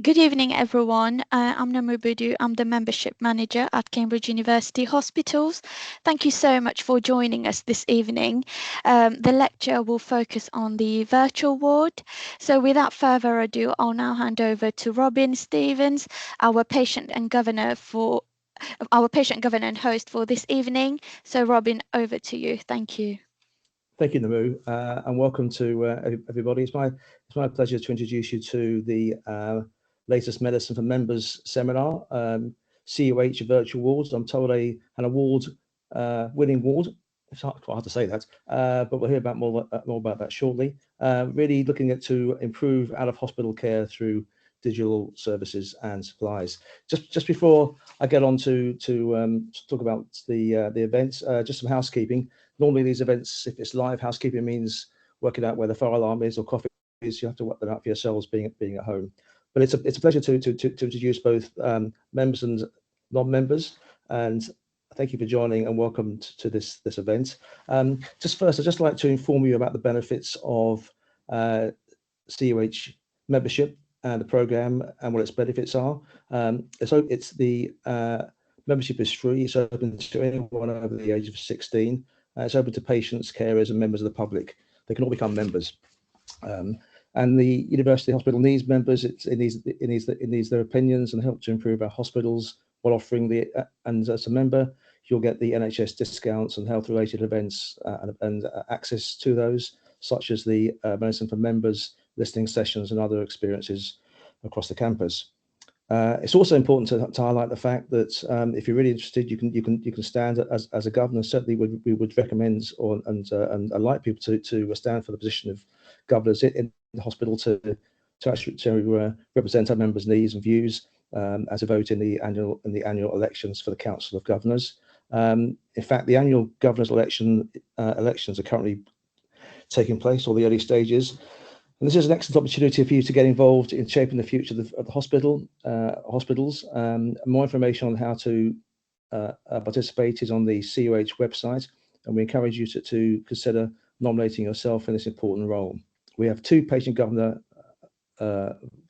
Good evening, everyone. I'm Namu Budu. I'm the Membership Manager at Cambridge University Hospitals. Thank you so much for joining us this evening. The lecture will focus on the virtual ward. So without further ado, I'll now hand over to Robin Stevens, our patient and governor and host for this evening. So Robin, over to you. Thank you. Thank you, Namu, and welcome to everybody. It's my pleasure to introduce you to the latest Medicine for Members seminar, CUH Virtual Wards. I'm told an award winning ward. It's quite hard to say that, but we'll hear about more about that shortly. Really looking to improve out of hospital care through digital services and supplies. Just before I get on to talk about the events, just some housekeeping. Normally these events, if it's live, housekeeping means working out where the fire alarm is or coffee is. You have to work that out for yourselves being at home. But it's a pleasure to introduce both members and non-members, and thank you for joining and welcome to this event. Just first, I'd just like to inform you about the benefits of CUH membership and the program and what its benefits are. So it's the membership is free. It's open to anyone over the age of 16. It's open to patients, carers, and members of the public. They can all become members. And the university hospital needs members. It needs their opinions and help to improve our hospitals while offering and as a member, you'll get the NHS discounts and health-related events and access to those, such as the Medicine for Members listening sessions and other experiences across the campus. It's also important to highlight the fact that if you're really interested, you can stand as a governor. Certainly, we would recommend and like people to stand for the position of governors in the hospital to represent our members' needs and views as a vote in the annual elections for the Council of Governors. In fact, the annual governors elections are currently taking place, or the early stages. And this is an excellent opportunity for you to get involved in shaping the future of the hospitals. More information on how to participate is on the CUH website, and we encourage you to consider nominating yourself in this important role. We have 2 patient governor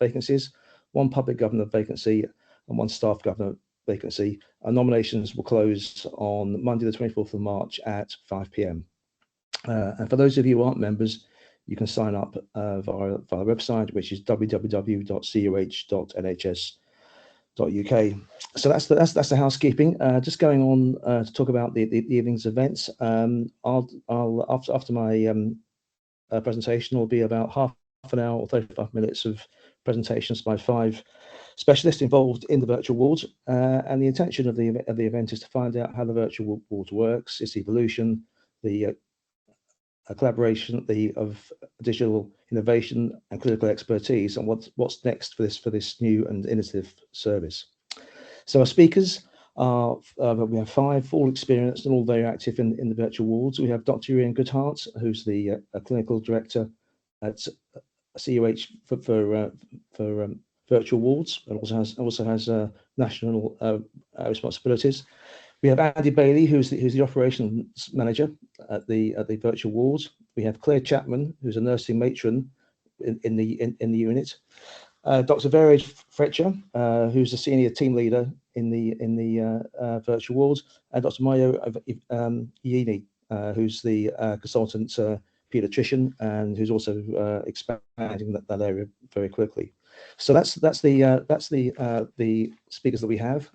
vacancies, 1 public governor vacancy, and 1 staff governor vacancy. Our nominations will close on Monday, the 24th of March at 5 p.m. And for those of you who aren't members, you can sign up via the website, which is www.cuh.nhs.uk. So that's the housekeeping. Just going on to talk about the evening's events. After my presentation will be about half an hour or 35 minutes of presentations by 5 specialists involved in the virtual ward. And the intention of the event is to find out how the virtual ward works, its evolution, the collaboration of digital innovation and clinical expertise, and what's next for this new and innovative service. So our speakers are we have 5, all experienced and all very active in the virtual wards. We have Dr. Ian Goodhart, who's the clinical director at CUH for virtual wards, and also has national responsibilities. We have Andy Bailey, who's the operations manager at the virtual wards. We have Claire Chapman, who's a nursing matron in the unit. Dr. Vera Fletcher, who's the senior team leader in the virtual wards, and Dr. Mayo Iini, who's the consultant paediatrician and who's also expanding that area very quickly. So that's the speakers that we have.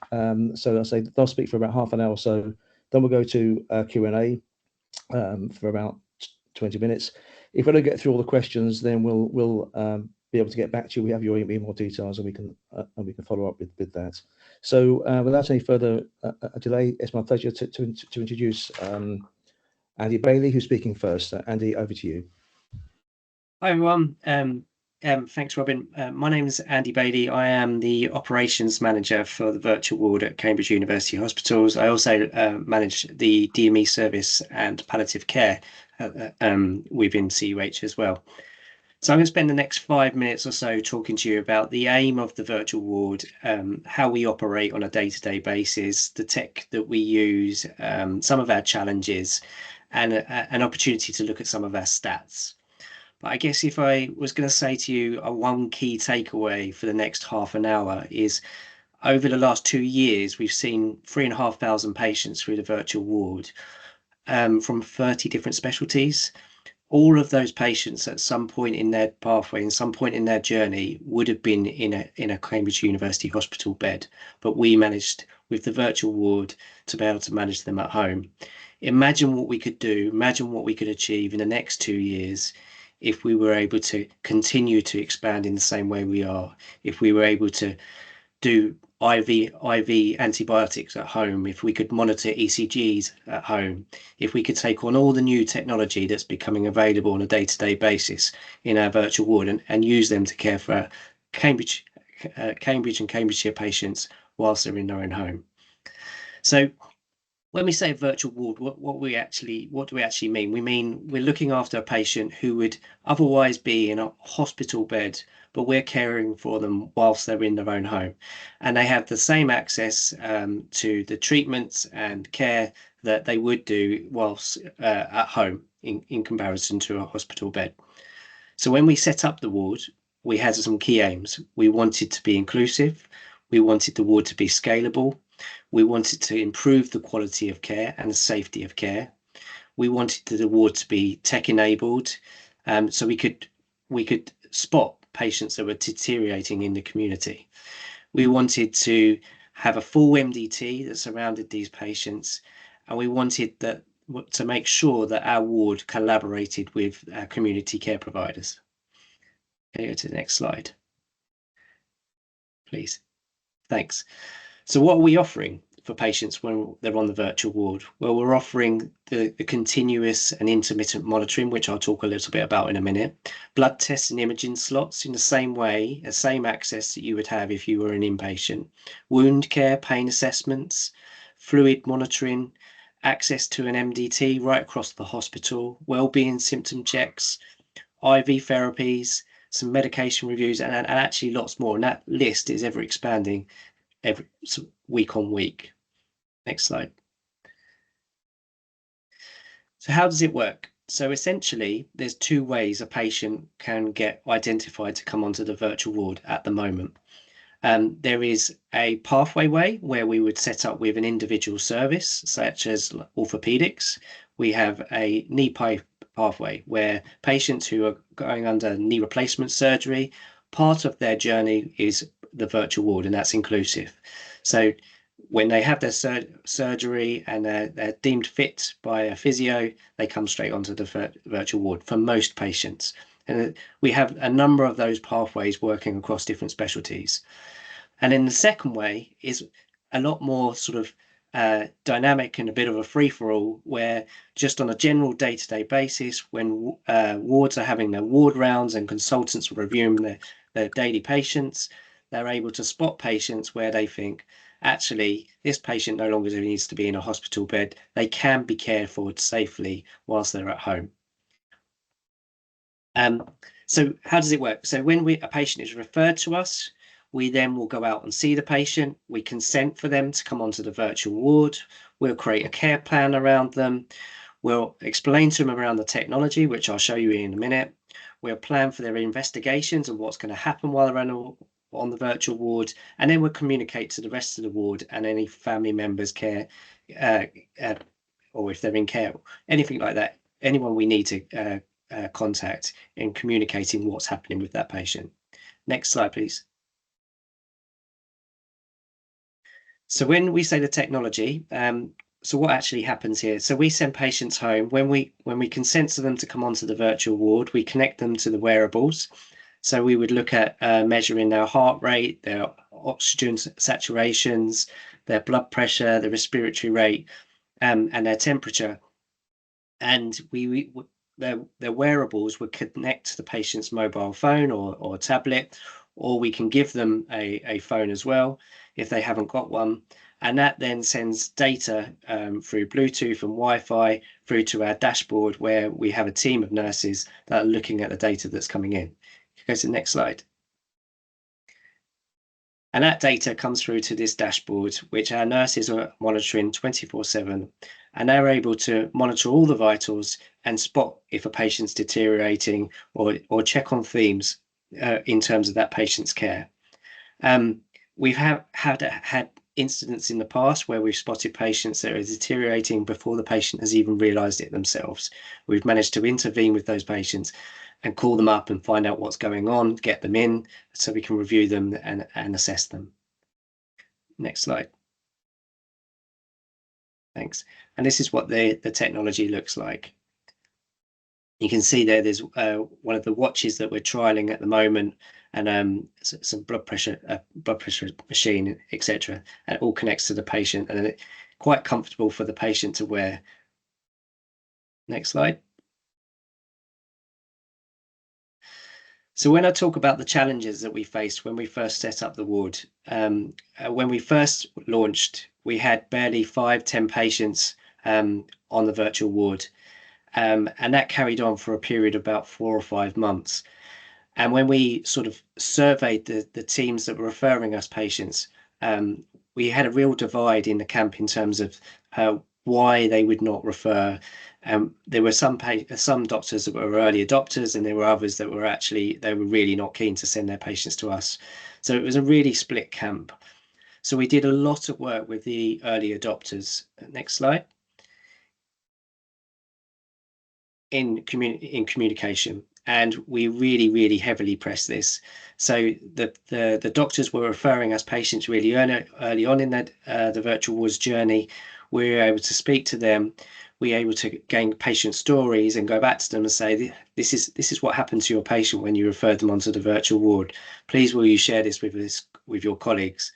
So I'll say they'll speak for about half an hour or so. Then we'll go to Q&A for about 20 minutes. If we don't get through all the questions, then we'll be able to get back to you. We have your email details, and we can follow up with that. So without any further delay, it's my pleasure to introduce Andy Bailey, who's speaking first. Andy, over to you. Hi everyone. Thanks, Robin. My name is Andy Bailey. I am the operations manager for the virtual ward at Cambridge University Hospitals. I also manage the DME service and palliative care within CUH as well. So I'm going to spend the next 5 minutes or so talking to you about the aim of the virtual ward, how we operate on a day-to-day basis, the tech that we use, some of our challenges, and an opportunity to look at some of our stats. But I guess if I was going to say to you one key takeaway for the next half an hour is, over the last 2 years, we've seen 3,500 patients through the virtual ward from 30 different specialties. All of those patients at some point in their pathway, in some point in their journey, would have been in a Cambridge University hospital bed, but we managed with the virtual ward to be able to manage them at home. Imagine what we could do, imagine what we could achieve in the next 2 years if we were able to continue to expand in the same way we are, if we were able to do IV antibiotics at home, if we could monitor ECGs at home, if we could take on all the new technology that's becoming available on a day-to-day basis in our virtual ward and use them to care for Cambridge and Cambridgeshire patients whilst they're in their own home. So when we say virtual ward, what do we actually mean? We mean we're looking after a patient who would otherwise be in a hospital bed, but we're caring for them whilst they're in their own home, and they have the same access to the treatments and care that they would do whilst at home in comparison to a hospital bed. So when we set up the ward, we had some key aims. We wanted to be inclusive. We wanted the ward to be scalable. We wanted to improve the quality of care and the safety of care. We wanted the ward to be tech enabled, so we could spot patients that were deteriorating in the community. We wanted to have a full MDT that surrounded these patients, and we wanted to make sure that our ward collaborated with our community care providers. Can you go to the next slide, please? Thanks. So what are we offering for patients when they're on the virtual ward? Well, we're offering the continuous and intermittent monitoring, which I'll talk a little bit about in a minute. Blood tests and imaging slots in the same way, the same access that you would have if you were an inpatient. Wound care, pain assessments, fluid monitoring, access to an MDT right across the hospital, wellbeing symptom checks, IV therapies, some medication reviews, and actually lots more. And that list is ever expanding every week on week. Next slide. So how does it work? So essentially, there's 2 ways a patient can get identified to come onto the virtual ward at the moment. There is a pathway way where we would set up with an individual service, such as orthopedics. We have a knee pathway where patients who are going under knee replacement surgery, part of their journey is the virtual ward, and that's inclusive. So when they have their surgery and they're deemed fit by a physio, they come straight onto the virtual ward for most patients. And we have a number of those pathways working across different specialties. And then the second way is a lot more sort of dynamic and a bit of a free-for-all, where just on a general day-to-day basis, when wards are having their ward rounds and consultants are reviewing their daily patients, they're able to spot patients where they think, actually, this patient no longer needs to be in a hospital bed. They can be cared for safely whilst they're at home. So how does it work? So when a patient is referred to us, we then will go out and see the patient. We consent for them to come onto the virtual ward. We'll create a care plan around them. We'll explain to them around the technology, which I'll show you in a minute. We'll plan for their investigations and what's going to happen while they're on the virtual ward, and then we'll communicate to the rest of the ward and any family members care, or if they're in care, anything like that, anyone we need to contact in communicating what's happening with that patient. Next slide, please. So when we say the technology, so what actually happens here? So we send patients home. When we consent to them to come onto the virtual ward, we connect them to the wearables. So we would look at measuring their heart rate, their oxygen saturations, their blood pressure, their respiratory rate, and their temperature. And their wearables would connect to the patient's mobile phone or tablet, or we can give them a phone as well if they haven't got one. And that then sends data through Bluetooth and Wi-Fi through to our dashboard, where we have a team of nurses that are looking at the data that's coming in. Go to the next slide. And that data comes through to this dashboard, which our nurses are monitoring 24/7, and they're able to monitor all the vitals and spot if a patient's deteriorating or check on themes in terms of that patient's care. We've had incidents in the past where we've spotted patients that are deteriorating before the patient has even realised it themselves. We've managed to intervene with those patients and call them up and find out what's going on, get them in so we can review them and assess them. Next slide. Thanks. And this is what the technology looks like. You can see there's one of the watches that we're trialing at the moment, and some blood pressure machine, etc. And it all connects to the patient, and it's quite comfortable for the patient to wear. Next slide. So when I talk about the challenges that we faced when we first set up the ward, when we first launched, we had barely 5-10 patients on the virtual ward. And that carried on for a period of about 4 or 5 months. And when we sort of surveyed the teams that were referring us patients, we had a real divide in the camp in terms of why they would not refer. There were some doctors that were early adopters, and there were others that were really not keen to send their patients to us. So it was a really split camp. So we did a lot of work with the early adopters. Next slide. In communication, and we really heavily press this. So the doctors were referring us patients really early on in the virtual wards journey. We were able to speak to them. We were able to gain patient stories and go back to them and say, this is what happened to your patient when you referred them onto the virtual ward. Please will you share this with your colleagues?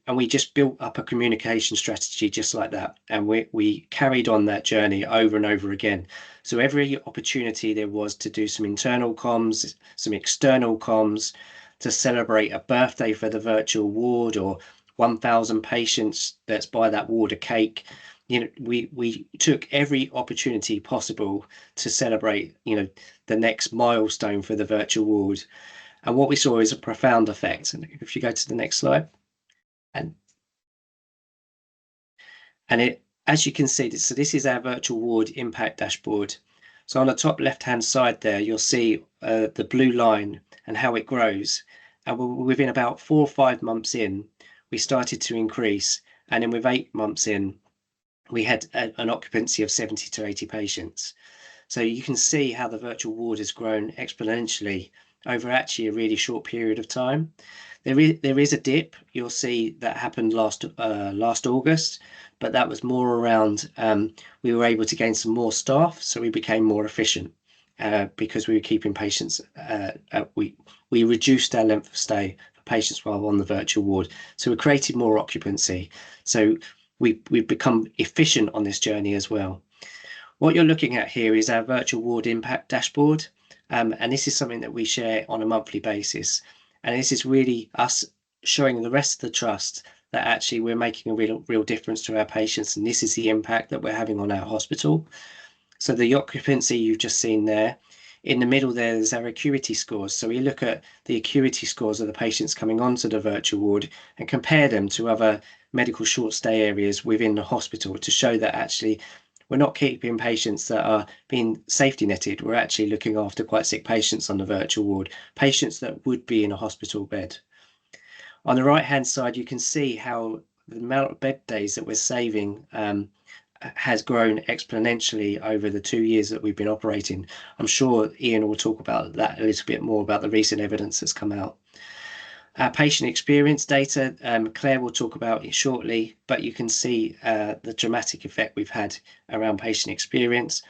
And we just built up a communication strategy just like that. And we carried on that journey over and over again. So every opportunity there was to do some internal comms, some external comms, to celebrate a birthday for the virtual ward or 1,000 patients, let's buy that ward a cake. We took every opportunity possible to celebrate, the next milestone for the virtual ward. And what we saw is a profound effect. And if you go to the next slide. And it, as you can see, so this is our virtual ward impact dashboard. So on the top left-hand side there, you'll see the blue line and how it grows. And within about 4 or 5 months in, we started to increase. And then with 8 months in, we had an occupancy of 70 to 80 patients. So you can see how the virtual ward has grown exponentially over actually a really short period of time. There is a dip. You'll see that happened last August, but that was more around we were able to gain some more staff, so we became more efficient because we were keeping patients. We reduced our length of stay for patients while on the virtual ward, so we created more occupancy. So we've become efficient on this journey as well. What you're looking at here is our virtual ward impact dashboard, and this is something that we share on a monthly basis. And this is really us showing the rest of the trust that actually we're making a real difference to our patients, and this is the impact that we're having on our hospital. So the occupancy you've just seen there. In the middle there is our acuity scores. So we look at the acuity scores of the patients coming onto the virtual ward and compare them to other medical short stay areas within the hospital to show that actually we're not keeping patients that are being safety netted. We're actually looking after quite sick patients on the virtual ward, patients that would be in a hospital bed. On the right-hand side, you can see how the amount of bed days that we're saving has grown exponentially over the 2 years that we've been operating. I'm sure Ian will talk about that a little bit more about the recent evidence that's come out. Our patient experience data, Claire will talk about it shortly, but you can see the dramatic effect we've had around patient experience.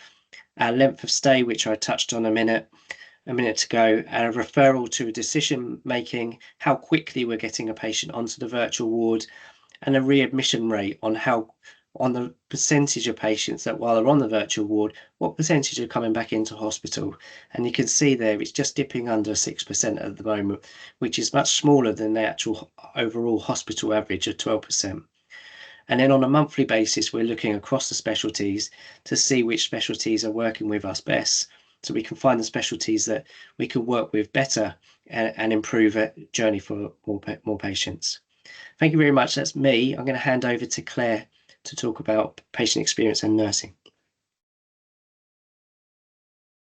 Our length of stay, which I touched on a minute ago, our referral to decision making, how quickly we're getting a patient onto the virtual ward, and a readmission rate on the percentage of patients that while they're on the virtual ward, what percentage are coming back into hospital. And you can see there it's just dipping under 6% at the moment, which is much smaller than the actual overall hospital average of 12%. And then on a monthly basis, we're looking across the specialties to see which specialties are working with us best, so we can find the specialties that we can work with better and improve a journey for more patients. Thank you very much. That's me. I'm going to hand over to Claire to talk about patient experience and nursing.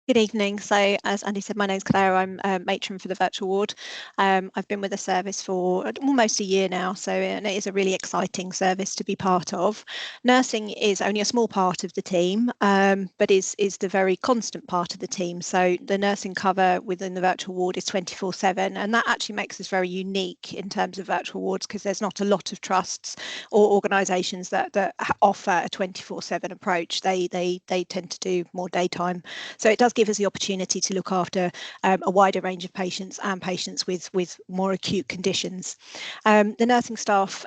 Good evening. So as Andy said, my name's Claire. I'm matron for the virtual ward. I've been with the service for almost a year now, and it is a really exciting service to be part of. Nursing is only a small part of the team, but is the very constant part of the team. So the nursing cover within the virtual ward is 24/7, and that actually makes us very unique in terms of virtual wards, because there's not a lot of trusts or organisations that offer a 24/7 approach. They tend to do more daytime. So it does give us the opportunity to look after a wider range of patients and patients with more acute conditions. The nursing staff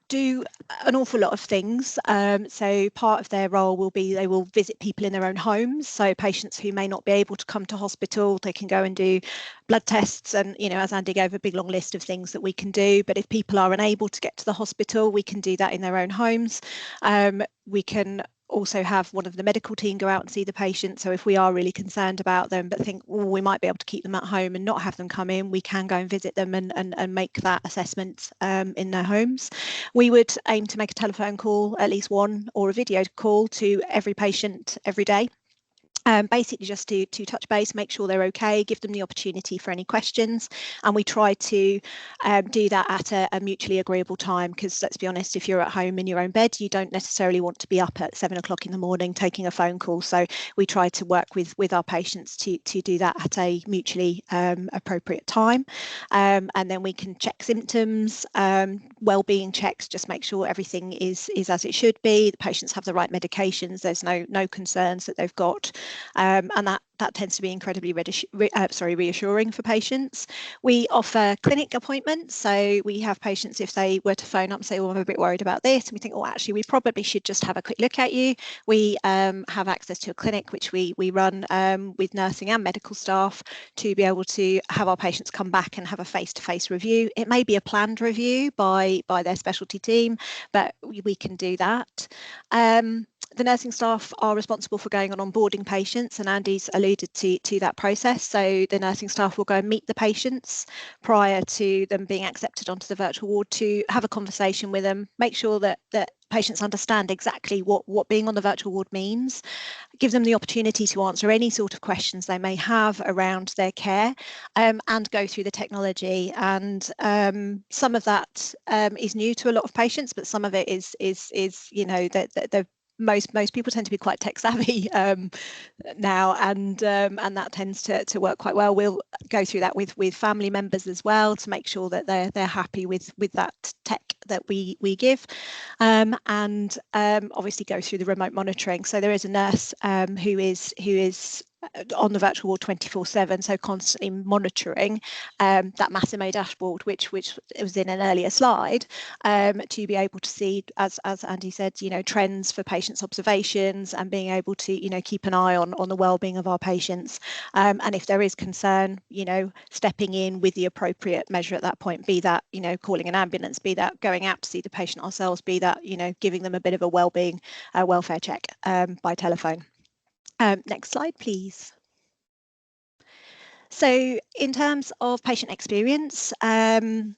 do an awful lot of things. So part of their role will be they will visit people in their own homes. So patients who may not be able to come to hospital, they can go and do blood tests. And, as Andy gave a big long list of things that we can do. But if people are unable to get to the hospital, we can do that in their own homes. We can also have one of the medical team go out and see the patient. So if we are really concerned about them but think we might be able to keep them at home and not have them come in, we can go and visit them and make that assessment in their homes. We would aim to make a telephone call, at least one, or a video call to every patient every day. Basically just to touch base, make sure they're okay, give them the opportunity for any questions, and we try to do that at a mutually agreeable time, because let's be honest, if you're at home in your own bed, you don't necessarily want to be up at 7 o'clock in the morning taking a phone call. So we try to work with our patients to do that at a mutually appropriate time, and then we can check symptoms, well-being checks, just make sure everything is as it should be, the patients have the right medications, there's no concerns that they've got. And that tends to be incredibly reassuring for patients. We offer clinic appointments, so we have patients, if they were to phone up and say, well, I'm a bit worried about this, and we think, oh, actually, we probably should just have a quick look at you. We have access to a clinic which we run with nursing and medical staff to be able to have our patients come back and have a face-to-face review. It may be a planned review by their specialty team, but we can do that. The nursing staff are responsible for going on onboarding patients, and Andy's alluded to that process. So the nursing staff will go and meet the patients prior to them being accepted onto the virtual ward to have a conversation with them, make sure that patients understand exactly what being on the virtual ward means, give them the opportunity to answer any sort of questions they may have around their care, and go through the technology. And some of that is new to a lot of patients, but some of it is that most people tend to be quite tech savvy now, and that tends to work quite well. We'll go through that with family members as well to make sure that they're happy with that tech that we give, and obviously go through the remote monitoring. So there is a nurse who is on the virtual ward 24/7, so constantly monitoring that Massimo dashboard, which was in an earlier slide, to be able to see, as Andy said, trends for patients' observations, and being able to keep an eye on the well-being of our patients, and if there is concern, stepping in with the appropriate measure at that point, be that calling an ambulance, be that going out to see the patient ourselves, be that giving them a bit of a well-being welfare check by telephone. Next slide, please. So in terms of patient experience, patient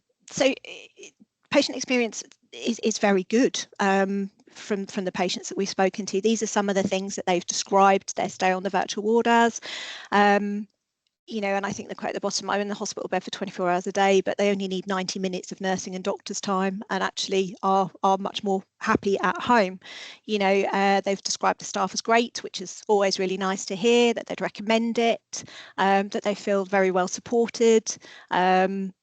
experience is very good from the patients that we've spoken to. These are some of the things that they've described their stay on the virtual ward as. And I think the quote at the bottom, I'm in the hospital bed for 24 hours a day, but they only need 90 minutes of nursing and doctor's time, and actually are much more happy at home. They've described the staff as great, which is always really nice to hear, that they'd recommend it, that they feel very well supported. And,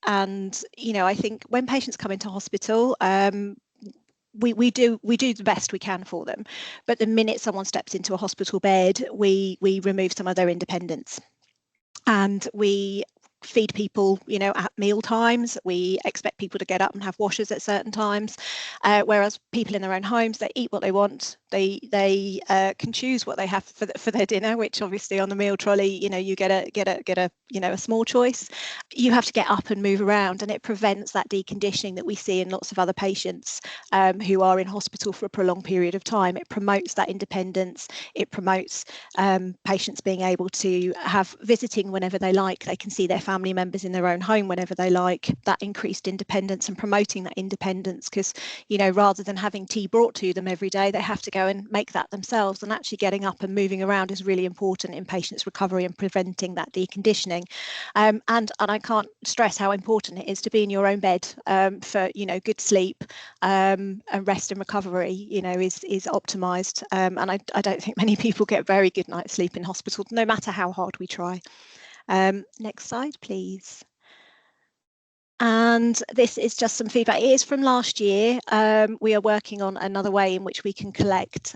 I think when patients come into hospital, we do the best we can for them. But the minute someone steps into a hospital bed, we remove some of their independence. And we feed people, at meal times. We expect people to get up and have washers at certain times, whereas people in their own homes, they eat what they want. They can choose what they have for their dinner, which obviously on the meal trolley, you get a small choice. You have to get up and move around, and it prevents that deconditioning that we see in lots of other patients who are in hospital for a prolonged period of time. It promotes that independence. It promotes patients being able to have visiting whenever they like. They can see their family members in their own home whenever they like, that increased independence and promoting that independence, because, you know, rather than having tea brought to them every day, they have to go and make that themselves, and actually getting up and moving around is really important in patients' recovery and preventing that deconditioning. And I can't stress how important it is to be in your own bed for, you know, good sleep, and rest and recovery, you know, is optimized. And I don't think many people get very good night's sleep in hospital, no matter how hard we try. Next slide, please. And this is just some feedback. It is from last year. We are working on another way in which we can collect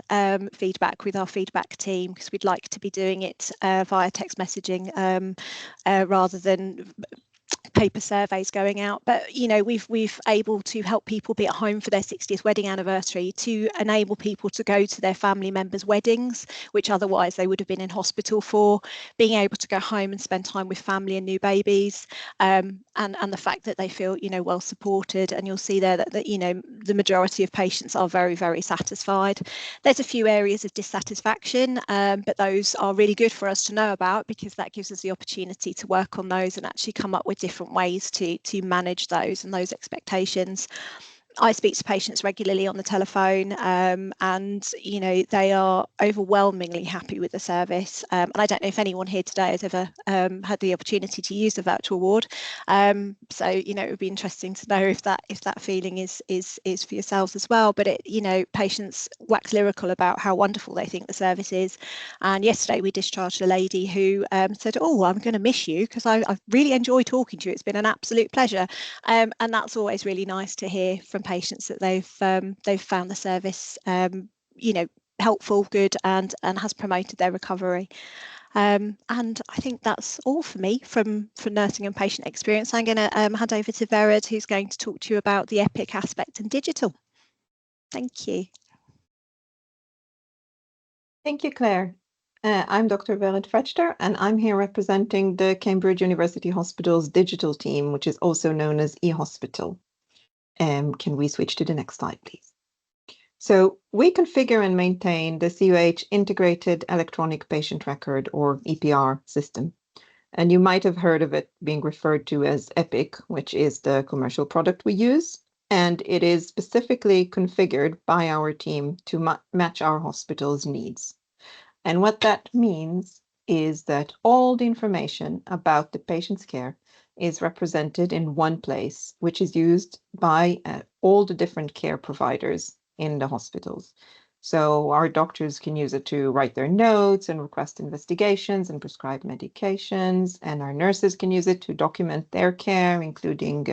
feedback with our feedback team, because we'd like to be doing it via text messaging rather than paper surveys going out. But, you know, we've able to help people be at home for their 60th wedding anniversary, to enable people to go to their family members' weddings, which otherwise they would have been in hospital for, being able to go home and spend time with family and new babies, and the fact that they feel, you know, well supported. And you'll see there that you know, the majority of patients are very, very satisfied. There's a few areas of dissatisfaction, but those are really good for us to know about, because that gives us the opportunity to work on those and actually come up with different ways to manage those and those expectations. I speak to patients regularly on the telephone, and, you know, they are overwhelmingly happy with the service. And I don't know if anyone here today has ever had the opportunity to use the virtual ward. So, you know, it would be interesting to know if that feeling is for yourselves as well. But it, you know, patients wax lyrical about how wonderful they think the service is. And yesterday we discharged a lady who said, "Oh, I'm going to miss you, because I've really enjoyed talking to you. It's been an absolute pleasure." And that's always really nice to hear from patients, that they've found the service, you know, helpful, good, and has promoted their recovery. And I think that's all for me from nursing and patient experience. I'm going to hand over to Verad, who's going to talk to you about the EPIC aspect and digital. Thank you. Thank you, Claire. I'm Dr. Verad Frechter, and I'm here representing the Cambridge University Hospital's digital team, which is also known as eHospital. Can we switch to the next slide, please? So we configure and maintain the CUH Integrated Electronic Patient Record, or EPR system. And you might have heard of it being referred to as EPIC, which is the commercial product we use. And it is specifically configured by our team to match our hospital's needs. And what that means is that all the information about the patient's care is represented in one place, which is used by all the different care providers in the hospitals. So our doctors can use it to write their notes and request investigations and prescribe medications, and our nurses can use it to document their care, including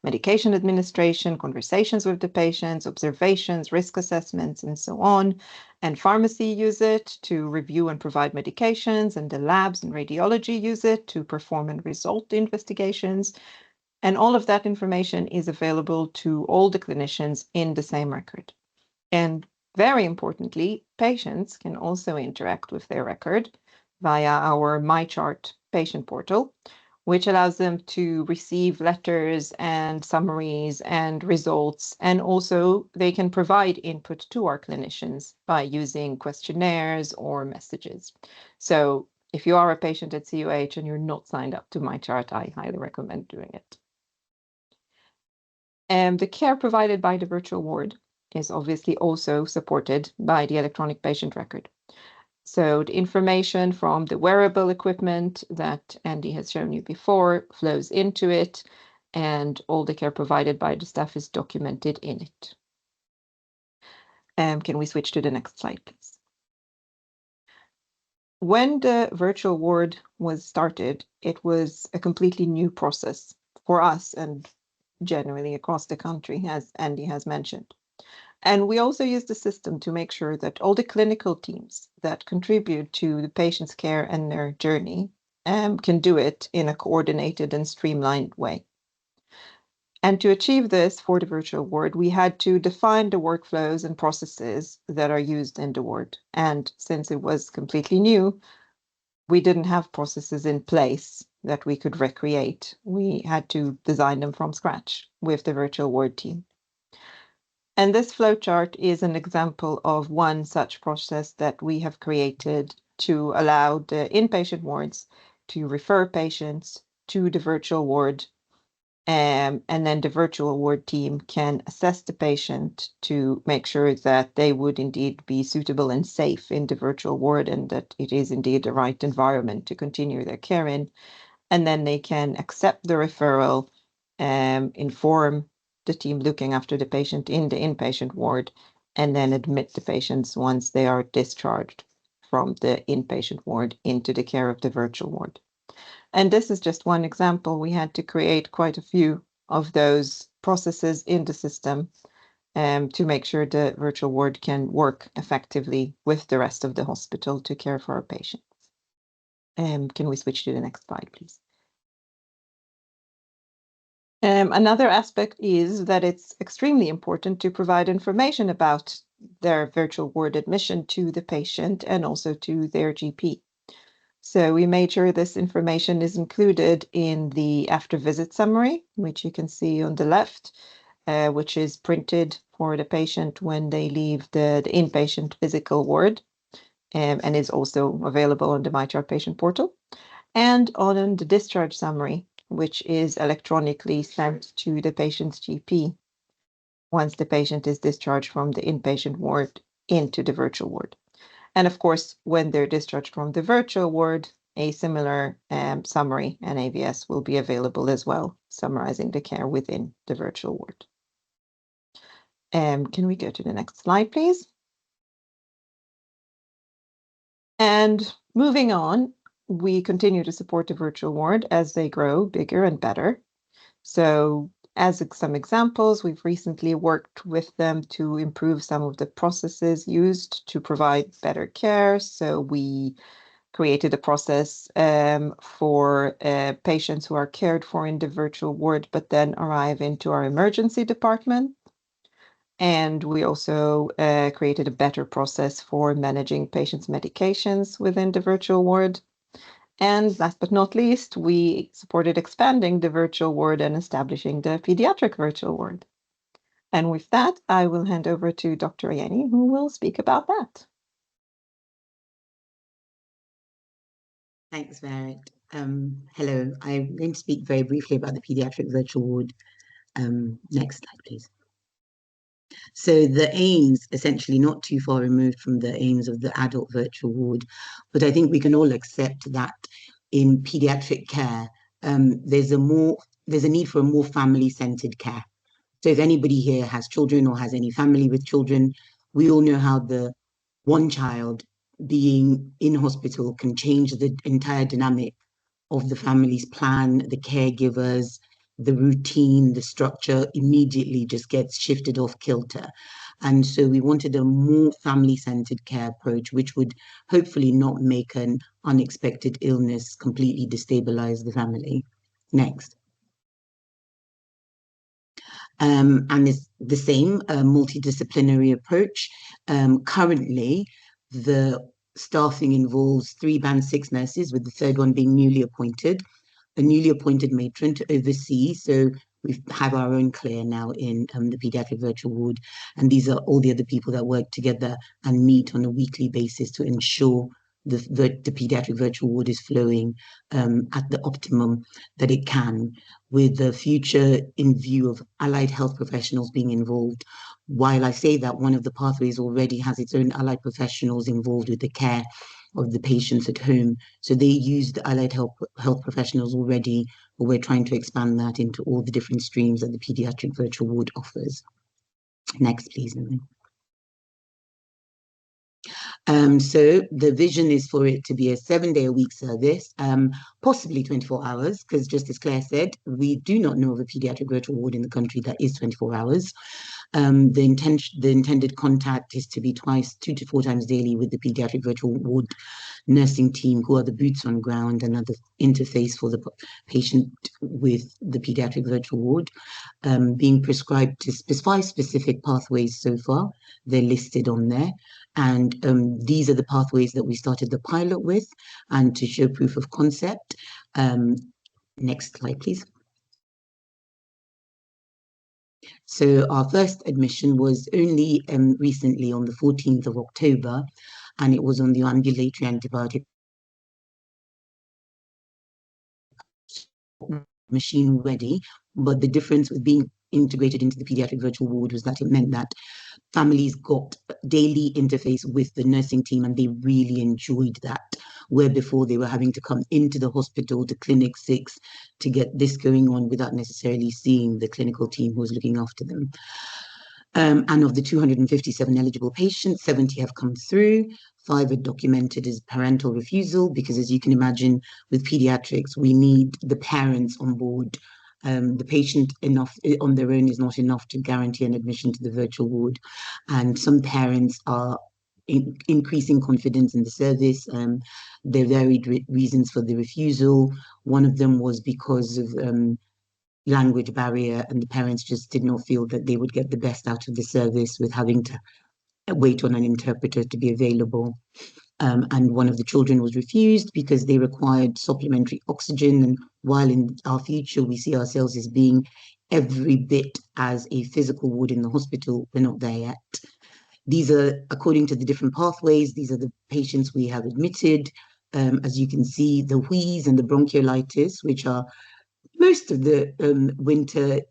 medication administration, conversations with the patients, observations, risk assessments, and so on. And pharmacy use it to review and provide medications, and the labs and radiology use it to perform and result the investigations. And all of that information is available to all the clinicians in the same record. And very importantly, patients can also interact with their record via our MyChart patient portal, which allows them to receive letters and summaries and results. And also they can provide input to our clinicians by using questionnaires or messages. So if you are a patient at CUH and you're not signed up to MyChart, I highly recommend doing it. And the care provided by the virtual ward is obviously also supported by the electronic patient record. So the information from the wearable equipment that Andy has shown you before flows into it, and all the care provided by the staff is documented in it. Can we switch to the next slide, please? When the virtual ward was started, it was a completely new process for us and generally across the country, as Andy has mentioned. And we also use the system to make sure that all the clinical teams that contribute to the patient's care and their journey can do it in a coordinated and streamlined way. And to achieve this for the virtual ward, we had to define the workflows and processes that are used in the ward. And since it was completely new, we didn't have processes in place that we could recreate. We had to design them from scratch with the virtual ward team. And this flowchart is an example of one such process that we have created to allow the inpatient wards to refer patients to the virtual ward. And then the virtual ward team can assess the patient to make sure that they would indeed be suitable and safe in the virtual ward, and that it is indeed the right environment to continue their care in. And then they can accept the referral, inform the team looking after the patient in the inpatient ward, and then admit the patients once they are discharged from the inpatient ward into the care of the virtual ward. And this is just one example. We had to create quite a few of those processes in the system to make sure the virtual ward can work effectively with the rest of the hospital to care for our patients. Can we switch to the next slide, please? Another aspect is that it's extremely important to provide information about their virtual ward admission to the patient and also to their GP. So we made sure this information is included in the after visit summary, which you can see on the left, which is printed for the patient when they leave the inpatient physical ward, and is also available on the MyChart patient portal, and on the discharge summary, which is electronically sent to the patient's GP once the patient is discharged from the inpatient ward into the virtual ward. And of course, when they're discharged from the virtual ward, a similar summary and AVS will be available as well, summarizing the care within the virtual ward. Can we go to the next slide, please? And moving on, we continue to support the virtual ward as they grow bigger and better. So as some examples, we've recently worked with them to improve some of the processes used to provide better care. So we created a process for patients who are cared for in the virtual ward, but then arrive into our emergency department. And we also created a better process for managing patients' medications within the virtual ward. And last but not least, we supported expanding the virtual ward and establishing the pediatric virtual ward. And with that, I will hand over to Dr. Ayeni, who will speak about that. Thanks, Merit. Hello, I'm going to speak very briefly about the pediatric virtual ward. Next slide, please. So the aims, essentially not too far removed from the aims of the adult virtual ward, but I think we can all accept that in pediatric care, there's a need for a more family-centered care. So if anybody here has children or has any family with children, we all know how the one child being in hospital can change the entire dynamic of the family's plan, the caregivers, the routine, the structure immediately just gets shifted off kilter. And so we wanted a more family-centered care approach, which would hopefully not make an unexpected illness completely destabilize the family. Next. And it's the same multidisciplinary approach. Currently, the staffing involves 3 Band 6 nurses, with the third one being newly appointed, a newly appointed matron to oversee. So we have our own Claire now in the pediatric virtual ward. And these are all the other people that work together and meet on a weekly basis to ensure the pediatric virtual ward is flowing at the optimum that it can, with the future in view of allied health professionals being involved. While I say that, one of the pathways already has its own allied professionals involved with the care of the patients at home. So they use the allied health professionals already, but we're trying to expand that into all the different streams that the pediatric virtual ward offers. Next, please, Lily. So the vision is for it to be a 7-day-a-week service, possibly 24 hours, because just as Claire said, we do not know of a pediatric virtual ward in the country that is 24 hours. The intended contact is to be 2 to 4 times daily with the pediatric virtual ward nursing team, who are the boots on ground and are the interface for the patient with the pediatric virtual ward, being prescribed to specify specific pathways so far. They're listed on there. And these are the pathways that we started the pilot with, and to show proof of concept. Next slide, please. So our first admission was only recently on the 14th of October, and it was on the ambulatory antibiotic machine ready, but the difference with being integrated into the pediatric virtual ward was that it meant that families got daily interface with the nursing team, and they really enjoyed that, where before they were having to come into the hospital to clinic 6 to get this going on without necessarily seeing the clinical team who was looking after them. And of the 257 eligible patients, 70 have come through. 5 are documented as parental refusal, because as you can imagine, with pediatrics, we need the parents on board. The patient on their own is not enough to guarantee an admission to the virtual ward. And some parents are increasing confidence in the service. There are varied reasons for the refusal. One of them was because of language barrier, and the parents just did not feel that they would get the best out of the service with having to wait on an interpreter to be available. And one of the children was refused because they required supplementary oxygen. And while in our future we see ourselves as being every bit as a physical ward in the hospital, we're not there yet. These are, according to the different pathways, these are the patients we have admitted. As you can see, the wheeze and the bronchiolitis, which are most of the winter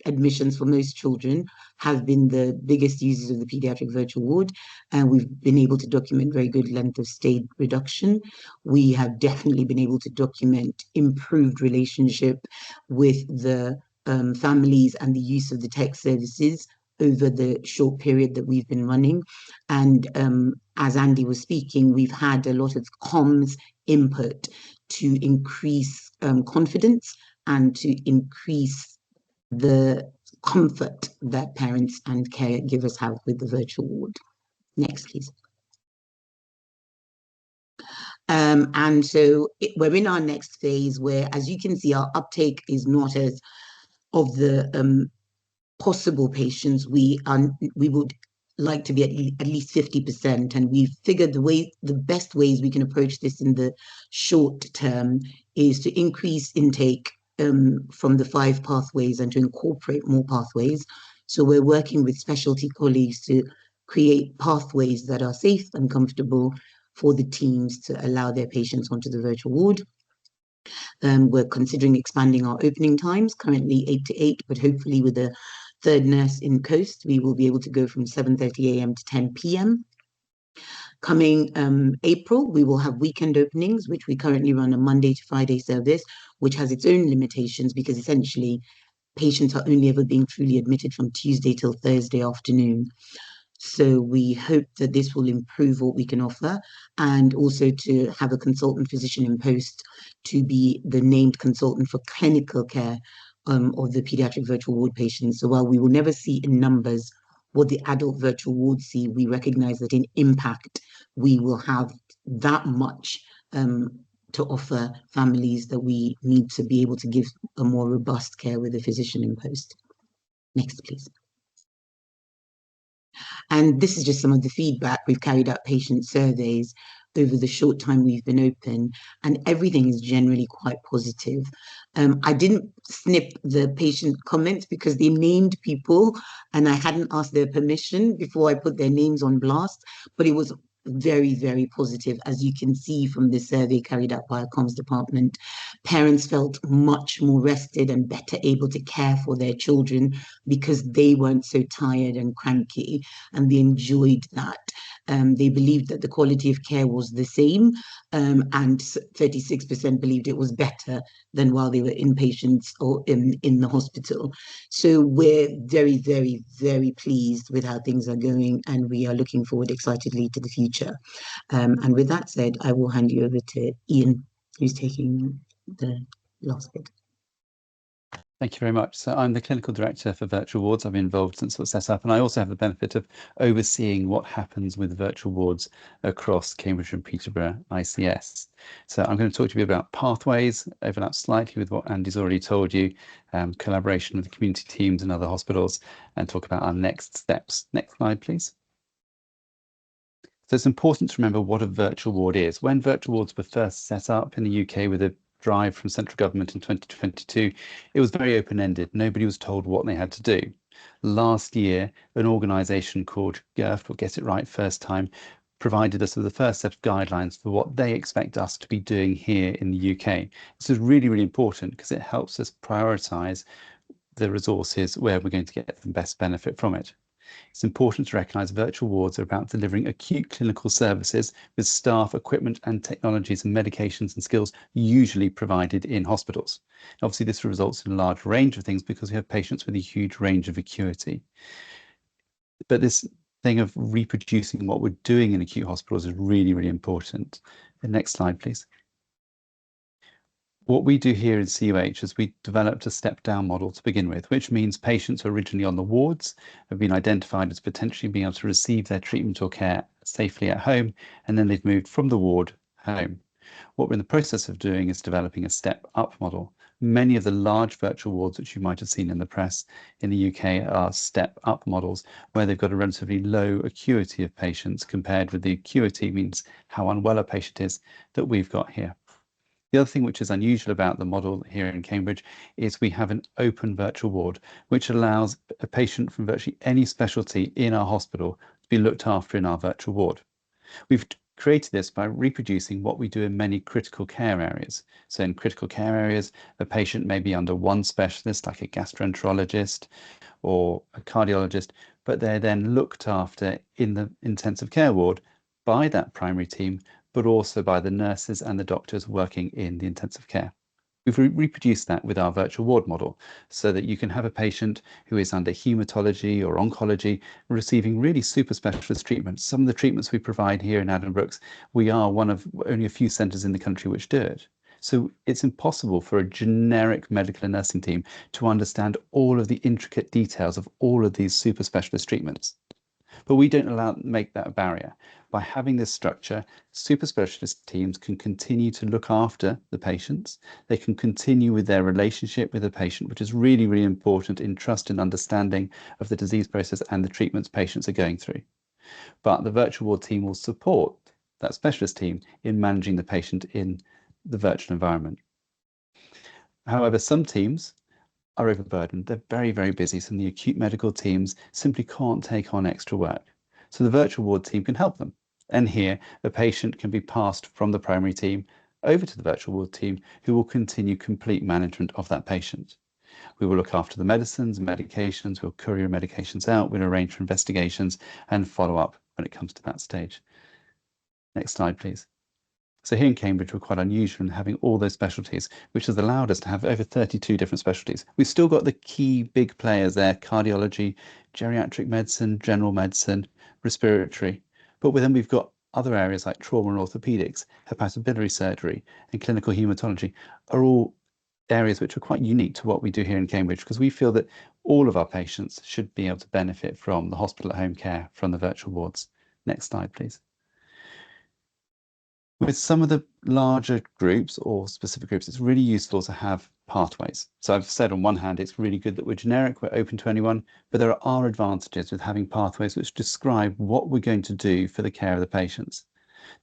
admissions for most children, have been the biggest users of the pediatric virtual ward, and we've been able to document very good length of stay reduction. We have definitely been able to document improved relationship with the families and the use of the tech services over the short period that we've been running. And as Andy was speaking, we've had a lot of comms input to increase confidence and to increase the comfort that parents and caregivers have with the virtual ward. Next, please. And so we're in our next phase where, as you can see, our uptake is not as of the possible patients. We would like to be at least 50%, and we've figured the best ways we can approach this in the short term is to increase intake from the 5 pathways and to incorporate more pathways. So we're working with specialty colleagues to create pathways that are safe and comfortable for the teams to allow their patients onto the virtual ward. We're considering expanding our opening times, currently 8 to 8, but hopefully with a third nurse in Coast, we will be able to go from 7:30 a.m. to 10 p.m. Coming April, we will have weekend openings, which we currently run a Monday to Friday service, which has its own limitations because essentially patients are only ever being truly admitted from Tuesday till Thursday afternoon. So we hope that this will improve what we can offer, and also to have a consultant physician in post to be the named consultant for clinical care of the pediatric virtual ward patients. So while we will never see in numbers what the adult virtual wards see, we recognize that in impact, we will have that much to offer families that we need to be able to give a more robust care with a physician in post. Next, please. And this is just some of the feedback. We've carried out patient surveys over the short time we've been open, and everything is generally quite positive. I didn't snip the patient comments because they named people and I hadn't asked their permission before I put their names on blast, but it was very, very positive. As you can see from the survey carried out by our comms department, parents felt much more rested and better able to care for their children because they weren't so tired and cranky, and they enjoyed that. They believed that the quality of care was the same, and 36% believed it was better than while they were inpatients or in the hospital. So we're very, very, very pleased with how things are going, and we are looking forward excitedly to the future. And with that said, I will hand you over to Ian, who's taking the last bit. Thank you very much. So I'm the clinical director for virtual wards. I've been involved since it was set up, and I also have the benefit of overseeing what happens with virtual wards across Cambridge and Peterborough ICS. So I'm going to talk to you about pathways, overlap slightly with what Andy's already told you, collaboration with the community teams and other hospitals, and talk about our next steps. Next slide, please. So it's important to remember what a virtual ward is. When virtual wards were first set up in the UK with a drive from central government in 2022, it was very open-ended. Nobody was told what they had to do. Last year, an organisation called GIRF, or Get It Right First Time, provided us with the first set of guidelines for what they expect us to be doing here in the UK. This is really, really important because it helps us prioritise the resources where we're going to get the best benefit from it. It's important to recognise virtual wards are about delivering acute clinical services with staff, equipment and technologies and medications and skills usually provided in hospitals. Obviously, this results in a large range of things because we have patients with a huge range of acuity. But this thing of reproducing what we're doing in acute hospitals is really, really important. The next slide, please. What we do here in CUH is we developed a step-down model to begin with, which means patients originally on the wards have been identified as potentially being able to receive their treatment or care safely at home, and then they've moved from the ward home. What we're in the process of doing is developing a step-up model. Many of the large virtual wards, which you might have seen in the press in the UK, are step-up models where they've got a relatively low acuity of patients compared with the acuity, means how unwell a patient is, that we've got here. The other thing which is unusual about the model here in Cambridge is we have an open virtual ward, which allows a patient from virtually any specialty in our hospital to be looked after in our virtual ward. We've created this by reproducing what we do in many critical care areas. So in critical care areas, a patient may be under one specialist, like a gastroenterologist or a cardiologist, but they're then looked after in the intensive care ward by that primary team, but also by the nurses and the doctors working in the intensive care. We've reproduced that with our virtual ward model so that you can have a patient who is under haematology or oncology receiving really super specialist treatments. Some of the treatments we provide here in Addenbrooke's, we are one of only a few centres in the country which do it. So it's impossible for a generic medical and nursing team to understand all of the intricate details of all of these super specialist treatments. But we don't make that a barrier. By having this structure, super specialist teams can continue to look after the patients. They can continue with their relationship with the patient, which is really, really important in trust and understanding of the disease process and the treatments patients are going through. But the virtual ward team will support that specialist team in managing the patient in the virtual environment. However, some teams are overburdened. They're very, very busy. Some of the acute medical teams simply can't take on extra work. So the virtual ward team can help them. And here, a patient can be passed from the primary team over to the virtual ward team, who will continue complete management of that patient. We will look after the medicines and medications, we'll courier medications out, we'll arrange for investigations and follow up when it comes to that stage. Next slide, please. So here in Cambridge, we're quite unusual in having all those specialties, which has allowed us to have over 32 different specialties. We've still got the key big players there: cardiology, geriatric medicine, general medicine, respiratory. But then we've got other areas like trauma and orthopedics, hepatobiliary surgery, and clinical haematology are all areas which are quite unique to what we do here in Cambridge, because we feel that all of our patients should be able to benefit from the hospital at home care from the virtual wards. Next slide, please. With some of the larger groups or specific groups, it's really useful to have pathways. So I've said on one hand, it's really good that we're generic, we're open to anyone, but there are advantages with having pathways which describe what we're going to do for the care of the patients.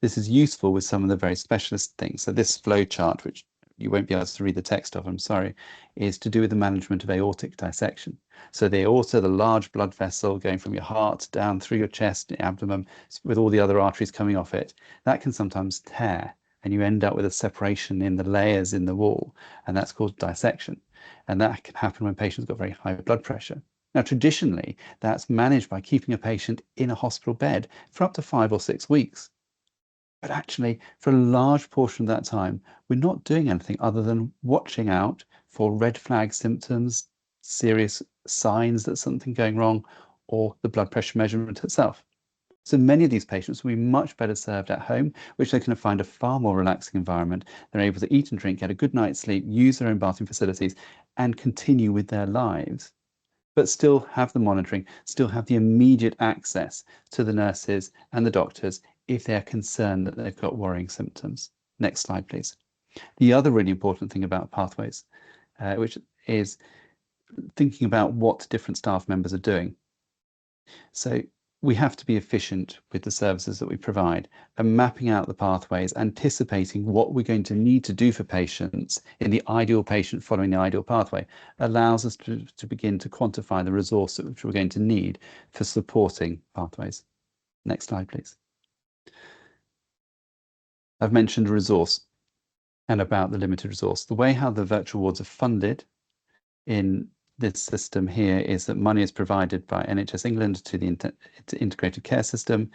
This is useful with some of the very specialist things. So this flow chart, which you won't be able to read the text of, I'm sorry, is to do with the management of aortic dissection. So the aorta, the large blood vessel going from your heart down through your chest, abdomen, with all the other arteries coming off it, that can sometimes tear and you end up with a separation in the layers in the wall, and that's called dissection. And that can happen when patients got very high blood pressure. Now, traditionally, that's managed by keeping a patient in a hospital bed for up to 5 or 6 weeks. But actually, for a large portion of that time, we're not doing anything other than watching out for red flag symptoms, serious signs that something's going wrong, or the blood pressure measurement itself. So many of these patients will be much better served at home, which they can find a far more relaxing environment. They're able to eat and drink, get a good night's sleep, use their own bathroom facilities, and continue with their lives, but still have the monitoring, still have the immediate access to the nurses and the doctors if they're concerned that they've got worrying symptoms. Next slide, please. The other really important thing about pathways, which is thinking about what different staff members are doing. So we have to be efficient with the services that we provide, and mapping out the pathways, anticipating what we're going to need to do for patients in the ideal patient following the ideal pathway, allows us to begin to quantify the resource which we're going to need for supporting pathways. Next slide, please. I've mentioned resource and about the limited resource. The way how the virtual wards are funded in this system here is that money is provided by NHS England to the integrated care system.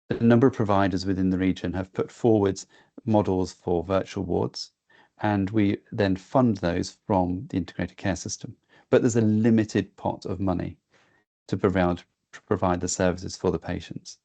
A number of providers within the region have put forward models for virtual wards, and we then fund those from the integrated care system. But there's a limited pot of money to provide the services for the patients.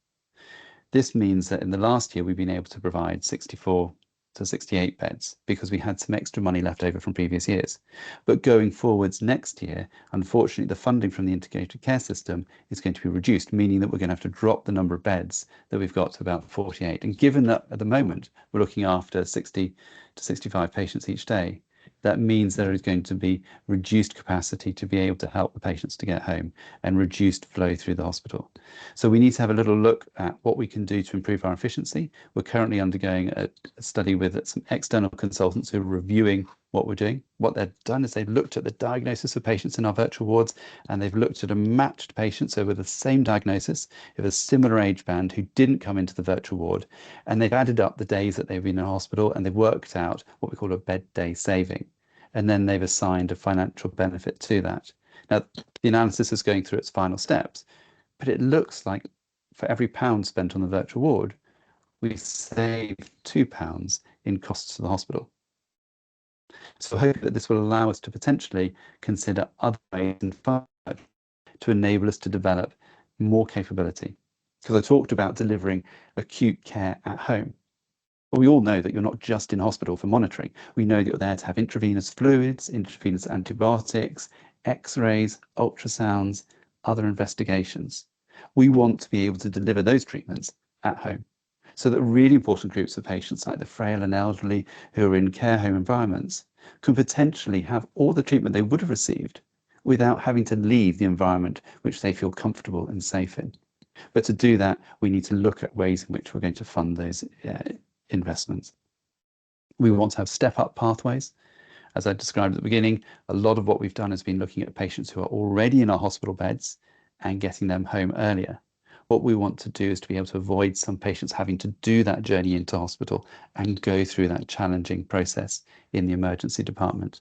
This means that in the last year, we've been able to provide 64 to 68 beds because we had some extra money left over from previous years. But going forwards next year, unfortunately, the funding from the integrated care system is going to be reduced, meaning that we're going to have to drop the number of beds that we've got to about 48. And given that at the moment, we're looking after 60 to 65 patients each day, that means there is going to be reduced capacity to be able to help the patients to get home and reduced flow through the hospital. So we need to have a little look at what we can do to improve our efficiency. We're currently undergoing a study with some external consultants who are reviewing what we're doing. What they've done is they've looked at the diagnosis of patients in our virtual wards, and they've looked at a matched patient, so with the same diagnosis, of a similar age band who didn't come into the virtual ward, and they've added up the days that they've been in hospital, and they've worked out what we call a bed day saving. And then they've assigned a financial benefit to that. Now, the analysis is going through its final steps, but it looks like for every £1 spent on the virtual ward, we save £2 in costs to the hospital. So I hope that this will allow us to potentially consider other ways and to enable us to develop more capability. Because I talked about delivering acute care at home. Well, we all know that you're not just in hospital for monitoring. We know that you're there to have intravenous fluids, intravenous antibiotics, x-rays, ultrasounds, other investigations. We want to be able to deliver those treatments at home, so that really important groups of patients like the frail and elderly who are in care home environments can potentially have all the treatment they would have received without having to leave the environment which they feel comfortable and safe in. But to do that, we need to look at ways in which we're going to fund those investments. We want to have step-up pathways. As I described at the beginning, a lot of what we've done has been looking at patients who are already in our hospital beds and getting them home earlier. What we want to do is to be able to avoid some patients having to do that journey into hospital and go through that challenging process in the emergency department.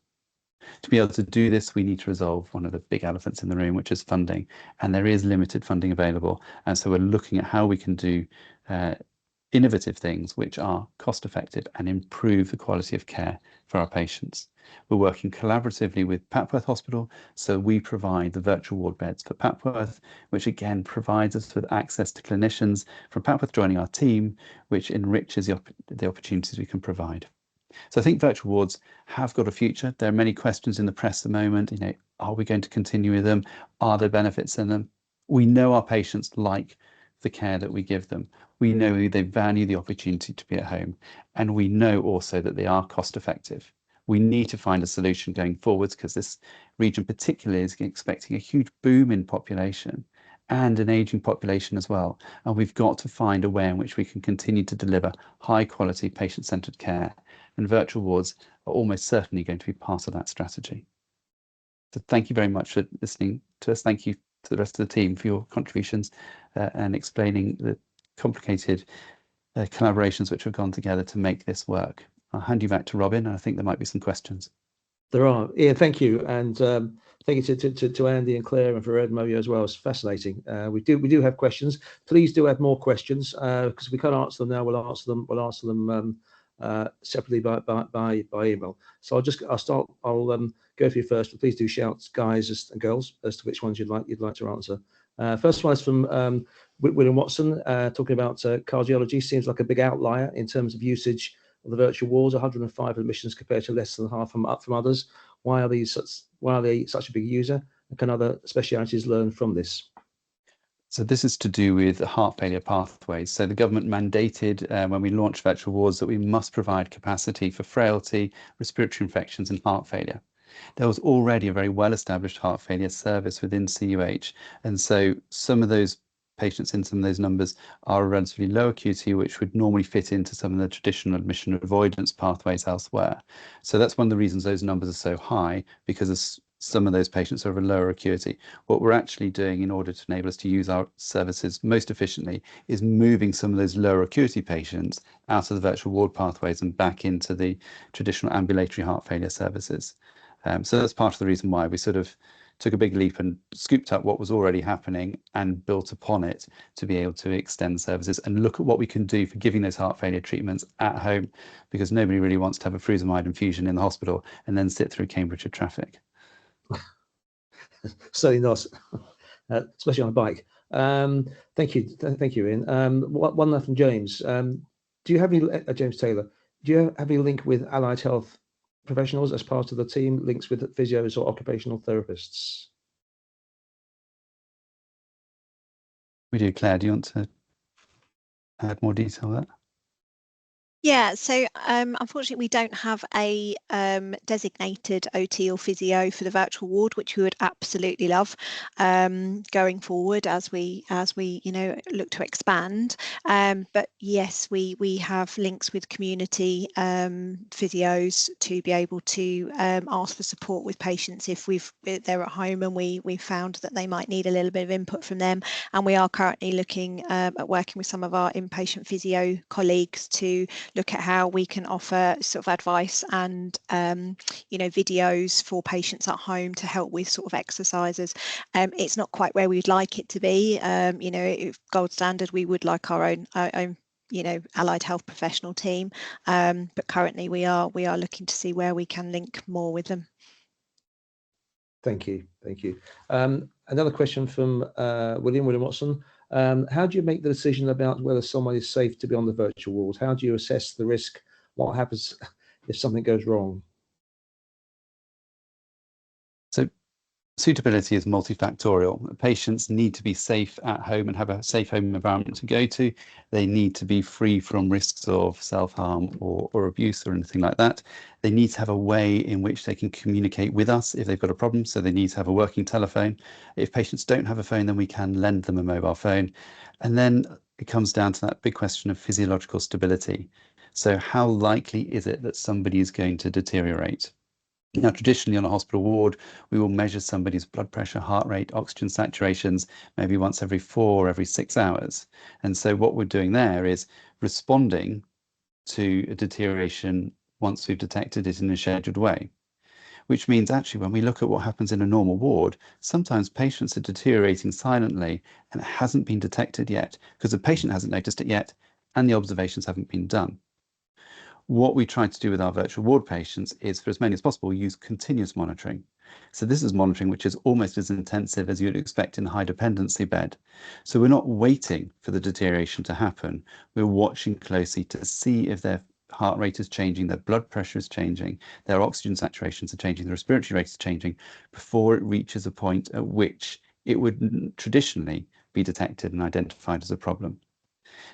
To be able to do this, we need to resolve one of the big elephants in the room, which is funding, and there is limited funding available. And so we're looking at how we can do innovative things which are cost effective and improve the quality of care for our patients. We're working collaboratively with Papworth Hospital, so we provide the virtual ward beds for Papworth, which again provides us with access to clinicians from Papworth joining our team, which enriches the opportunities we can provide. So I think virtual wards have got a future. There are many questions in the press at the moment. Are we going to continue with them? Are there benefits in them? We know our patients like the care that we give them. We know they value the opportunity to be at home, and we know also that they are cost effective. We need to find a solution going forwards because this region particularly is expecting a huge boom in population and an aging population as well. And we've got to find a way in which we can continue to deliver high quality patient-centered care, and virtual wards are almost certainly going to be part of that strategy. So thank you very much for listening to us. Thank you to the rest of the team for your contributions and explaining the complicated collaborations which have gone together to make this work. I'll hand you back to Robin, and I think there might be some questions. There are. Yeah, thank you. And thank you to Andy and Claire and for Edmo as well. It's fascinating. We do have questions. Please do have more questions because we can't answer them now. We'll answer them separately by email. So I'll go for you first, but please do shout, guys and girls, as to which ones you'd like to answer. First one is from William Watson, talking about cardiology. Seems like a big outlier in terms of usage of the virtual wards. 105 admissions compared to less than half from others. Why are they such a big user? And can other specialities learn from this? So this is to do with the heart failure pathways. So the government mandated when we launched virtual wards that we must provide capacity for frailty, respiratory infections and heart failure. There was already a very well-established heart failure service within CUH. And so some of those patients in some of those numbers are relatively low acuity, which would normally fit into some of the traditional admission avoidance pathways elsewhere. So that's one of the reasons those numbers are so high, because some of those patients are of a lower acuity. What we're actually doing in order to enable us to use our services most efficiently is moving some of those lower acuity patients out of the virtual ward pathways and back into the traditional ambulatory heart failure services. So that's part of the reason why we sort of took a big leap and scooped up what was already happening and built upon it to be able to extend services and look at what we can do for giving those heart failure treatments at home, because nobody really wants to have a furosemide infusion in the hospital and then sit through Cambridgeshire traffic. Certainly not, especially on a bike. Thank you, Ian. One left from James. Do you have any, James Taylor? Do you have any link with allied health professionals as part of the team? Links with physios or occupational therapists? We do. Claire, do you want to add more detail to that? Yeah, so unfortunately we don't have a designated OT or physio for the virtual ward, which we would absolutely love going forward as we look to expand. But yes, we have links with community physios to be able to ask for support with patients if they're at home and we found that they might need a little bit of input from them. And we are currently looking at working with some of our inpatient physio colleagues to look at how we can offer sort of advice and videos for patients at home to help with sort of exercises. It's not quite where we'd like it to be. If gold standard, we would like our own allied health professional team, but currently we are looking to see where we can link more with them. Thank you. Another question from William Watson. How do you make the decision about whether someone is safe to be on the virtual ward? How do you assess the risk? What happens if something goes wrong? So suitability is multifactorial. Patients need to be safe at home and have a safe home environment to go to. They need to be free from risks of self-harm or abuse or anything like that. They need to have a way in which they can communicate with us if they've got a problem. So they need to have a working telephone. If patients don't have a phone, then we can lend them a mobile phone. And then it comes down to that big question of physiological stability. So how likely is it that somebody is going to deteriorate? Now, traditionally on a hospital ward, we will measure somebody's blood pressure, heart rate, oxygen saturations, maybe once every 4 or every 6 hours. And so what we're doing there is responding to a deterioration once we've detected it in a scheduled way, which means actually when we look at what happens in a normal ward, sometimes patients are deteriorating silently and it hasn't been detected yet because the patient hasn't noticed it yet and the observations haven't been done. What we try to do with our virtual ward patients is, for as many as possible, use continuous monitoring. So this is monitoring which is almost as intensive as you'd expect in a high dependency bed. So we're not waiting for the deterioration to happen. We're watching closely to see if their heart rate is changing, their blood pressure is changing, their oxygen saturations are changing, their respiratory rate is changing before it reaches a point at which it would traditionally be detected and identified as a problem.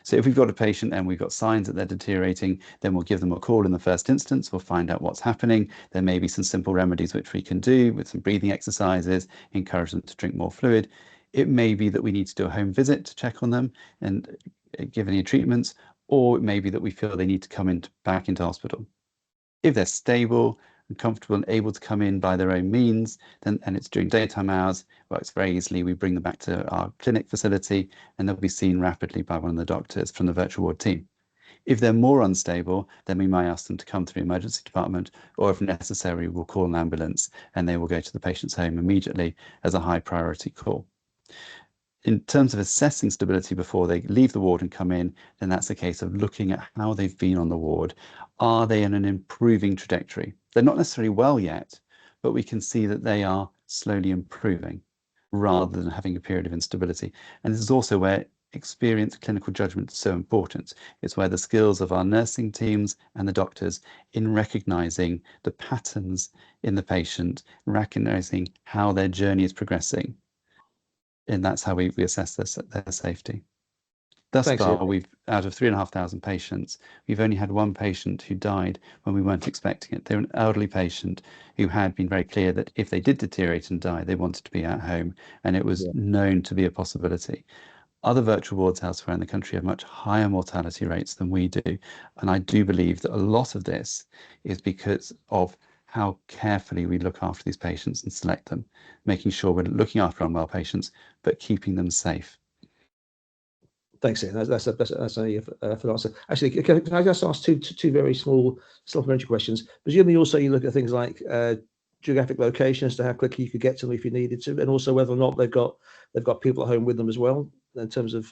So if we've got a patient and we've got signs that they're deteriorating, then we'll give them a call in the first instance. We'll find out what's happening. There may be some simple remedies which we can do with some breathing exercises, encourage them to drink more fluid. It may be that we need to do a home visit to check on them and give any treatments, or it may be that we feel they need to come back into hospital. If they're stable and comfortable and able to come in by their own means, then, and it's during daytime hours, works very easily. We bring them back to our clinic facility and they'll be seen rapidly by one of the doctors from the virtual ward team. If they're more unstable, then we might ask them to come to the emergency department, or if necessary, we'll call an ambulance and they will go to the patient's home immediately as a high priority call. In terms of assessing stability before they leave the ward and come in, then that's a case of looking at how they've been on the ward. Are they in an improving trajectory? They're not necessarily well yet, but we can see that they are slowly improving rather than having a period of instability. And this is also where experienced clinical judgment is so important. It's where the skills of our nursing teams and the doctors in recognizing the patterns in the patient, recognizing how their journey is progressing. And that's how we assess their safety. Thus far, we've, out of 3,500 patients, we've only had one patient who died when we weren't expecting it. They were an elderly patient who had been very clear that if they did deteriorate and die, they wanted to be at home, and it was known to be a possibility. Other virtual wards elsewhere in the country have much higher mortality rates than we do, and I do believe that a lot of this is because of how carefully we look after these patients and select them, making sure we're looking after unwell patients, but keeping them safe. Thanks, Ian. That's a full answer. Actually, can I just ask two very small supplementary questions? Presumably, also you look at things like geographic location as to how quickly you could get to them if you needed to, and also whether or not they've got people at home with them as well in terms of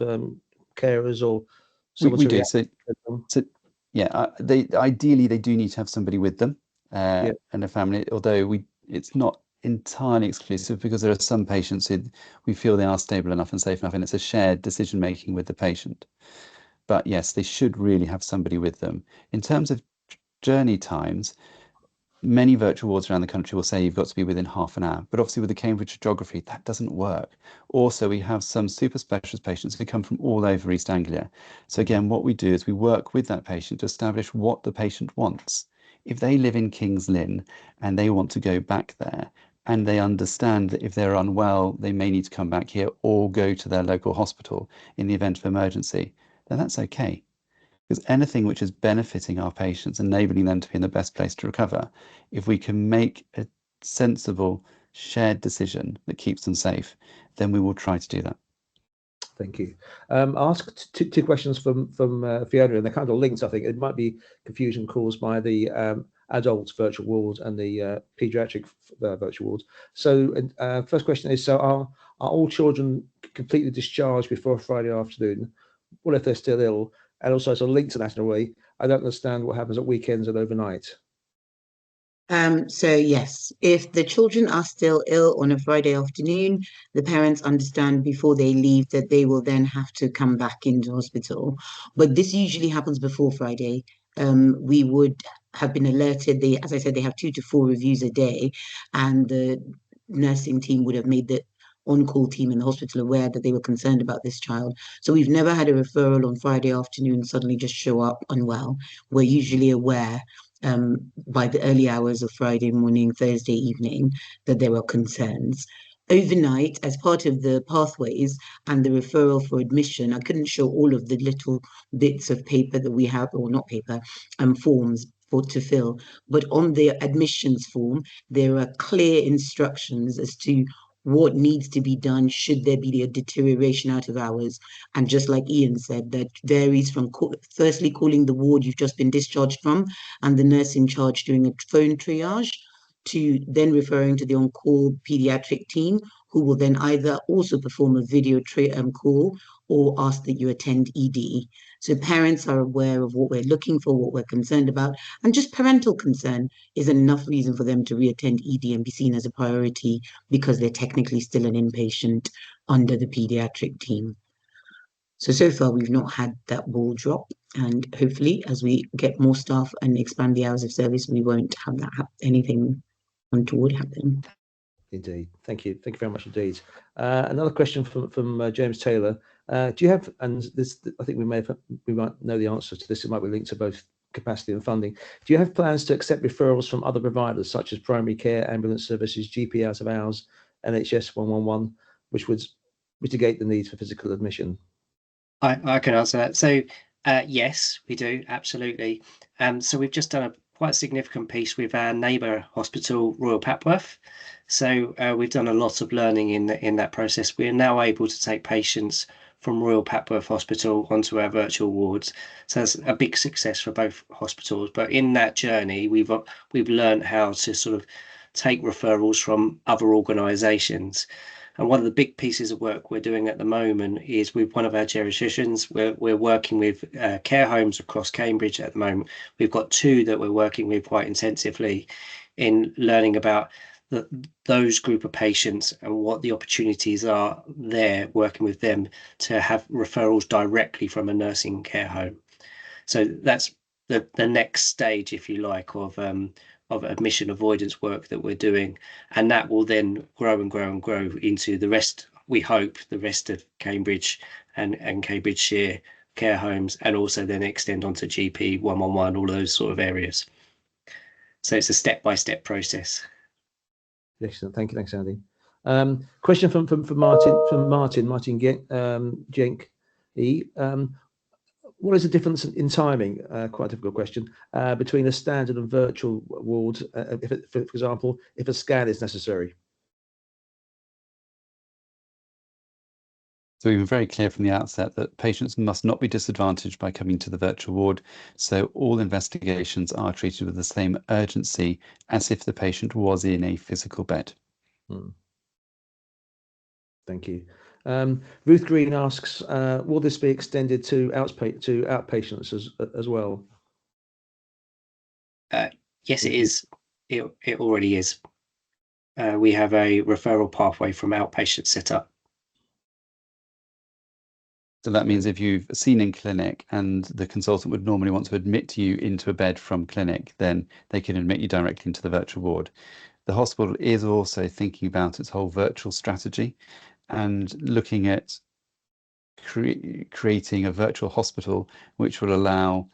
carers or someone We to do. react to them. So yeah, they ideally they do need to have somebody with them Yeah. and a family. Although it's not entirely exclusive, because there are some patients who we feel they are stable enough and safe enough, and it's a shared decision making with the patient. But yes, they should really have somebody with them. In terms of journey times, many virtual wards around the country will say you've got to be within half an hour, but obviously with the Cambridge geography, that doesn't work. Also, we have some super specialist patients who come from all over East Anglia. So again, what we do is we work with that patient to establish what the patient wants. If they live in King's Lynn and they want to go back there, and they understand that if they're unwell, they may need to come back here or go to their local hospital in the event of emergency, then that's okay. Because anything which is benefiting our patients, enabling them to be in the best place to recover, if we can make a sensible shared decision that keeps them safe, then we will try to do that. Thank you. I'll ask two questions from Fiona, and they're kind of linked. I think it might be confusion caused by the adult virtual wards and the paediatric virtual wards. So first question is, so are all children completely discharged before Friday afternoon? What if they're still ill? And also, as a link to that in a way, I don't understand what happens at weekends and overnight. So yes, if the children are still ill on a Friday afternoon, the parents understand before they leave that they will then have to come back into hospital. But this usually happens before Friday. We would have been alerted. As I said, they have 2 to 4 reviews a day, and the nursing team would have made the on-call team in the hospital aware that they were concerned about this child. So we've never had a referral on Friday afternoon suddenly just show up unwell. We're usually aware by the early hours of Friday morning, Thursday evening, that there were concerns. Overnight, as part of the pathways and the referral for admission, I couldn't show all of the little bits of paper that we have, or not paper, forms to fill. But on the admissions form, there are clear instructions as to what needs to be done should there be a deterioration out of hours. And just like Ian said, that varies from firstly calling the ward you've just been discharged from and the nurse in charge doing a phone triage, to then referring to the on-call pediatric team, who will then either also perform a video call or ask that you attend ED. So parents are aware of what we're looking for, what we're concerned about, and just parental concern is enough reason for them to reattend ED and be seen as a priority because they're technically still an inpatient under the pediatric team. So far, we've not had that ball drop, and hopefully, as we get more staff and expand the hours of service, we won't have that anything untoward happen. Indeed. Thank you. Thank you very much indeed. Another question from James Taylor. Do you have, and this, I think we might know the answer to this, it might be linked to both capacity and funding. Do you have plans to accept referrals from other providers such as primary care, ambulance services, GP out of hours, NHS 111, which would mitigate the need for physical admission? I can answer that. So yes, we do, absolutely. So we've just done a quite significant piece with our neighbour hospital, Royal Papworth. So we've done a lot of learning in that process. We are now able to take patients from Royal Papworth Hospital onto our virtual wards. So that's a big success for both hospitals. But in that journey, we've learned how to sort of take referrals from other organisations. And one of the big pieces of work we're doing at the moment is with one of our geriatricians. We're working with care homes across Cambridge at the moment. We've got 2 that we're working with quite intensively in learning about those group of patients and what the opportunities are there, working with them to have referrals directly from a nursing care home. So that's the next stage, if you like, of admission avoidance work that we're doing, and that will then grow and grow and grow into the rest, we hope, the rest of Cambridge and Cambridgeshire care homes, and also then extend onto GP 111, all those sort of areas. So it's a step-by-step process. Excellent. Thank you. Thanks, Andy. Question from Martin Genk. what is the difference in timing? Quite a difficult question. Between a standard and virtual ward, for example, if a scan is necessary. So we've been very clear from the outset that patients must not be disadvantaged by coming to the virtual ward. So all investigations are treated with the same urgency as if the patient was in a physical bed. Thank you. Ruth Green asks, will this be extended to outpatients as well? Yes, it is. It already is. We have a referral pathway from outpatient set up. So that means if you've seen in clinic and the consultant would normally want to admit you into a bed from clinic, then they can admit you directly into the virtual ward. The hospital is also thinking about its whole virtual strategy and looking at creating a virtual hospital which will allow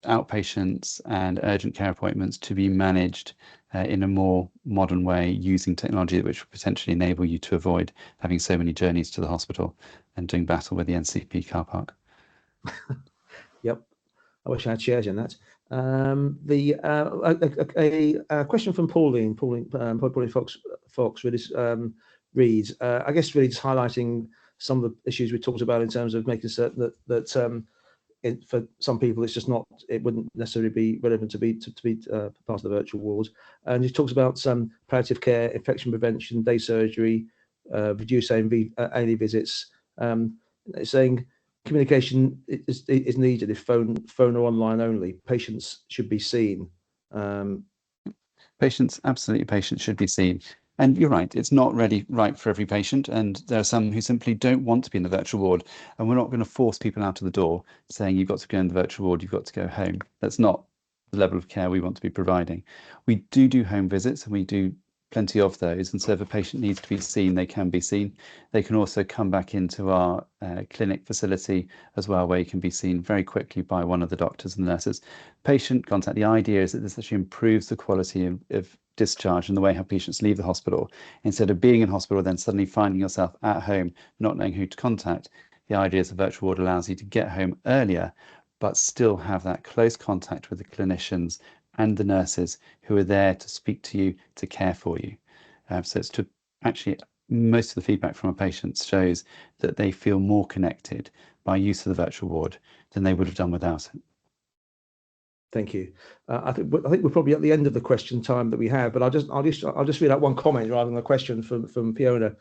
outpatients and urgent care appointments to be managed in a more modern way using technology which will potentially enable you to avoid having so many journeys to the hospital and doing battle with the NCP car park. Yep, I wish I had shares in that. A question from Pauline Fox really reads, I guess really just highlighting some of the issues we talked about in terms of making certain that for some people it's just not, it wouldn't necessarily be relevant to be part of the virtual ward. And he talks about some palliative care, infection prevention, day surgery, reduce A&E visits, saying communication is needed if phone or online only. Patients should be seen. Patients should be seen. And you're right, it's not really right for every patient. And there are some who simply don't want to be in the virtual ward. And we're not going to force people out of the door saying you've got to go in the virtual ward, you've got to go home. That's not the level of care we want to be providing. We do home visits, and we do plenty of those. And so if a patient needs to be seen, they can be seen. They can also come back into our clinic facility as well, where you can be seen very quickly by one of the doctors and nurses. Patient contact, the idea is that this actually improves the quality of discharge and the way how patients leave the hospital. Instead of being in hospital, then suddenly finding yourself at home, not knowing who to contact, the idea is the virtual ward allows you to get home earlier, but still have that close contact with the clinicians and the nurses who are there to speak to you, to care for you. So it's to actually, most of the feedback from our patients shows that they feel more connected by use of the virtual ward than they would have done without it. Thank you. I think we're probably at the end of the question time that we have, but I'll just read out one comment rather than a question from Fiona,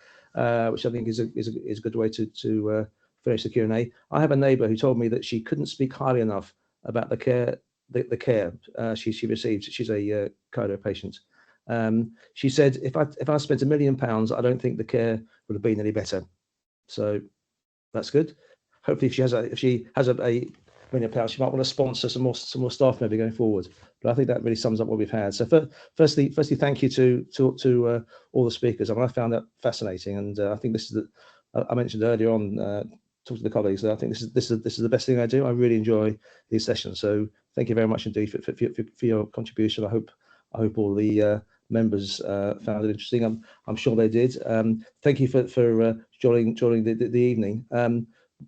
which I think is a good way to finish the Q&A. I have a neighbour who told me that she couldn't speak highly enough about the care she receives. She's a cardio patient. She said, if I spent £1 million, I don't think the care would have been any better. So that's good. Hopefully, if she has a £1 million, she might want to sponsor some more staff maybe going forward. But I think that really sums up what we've had. So firstly, thank you to all the speakers. I mean, I found that fascinating, and I think this is I mentioned earlier on, talking to the colleagues, that I think this is the best thing I do. I really enjoy these sessions. So thank you very much indeed for your contribution. I hope all the members found it interesting. I'm sure they did. Thank you for joining the evening.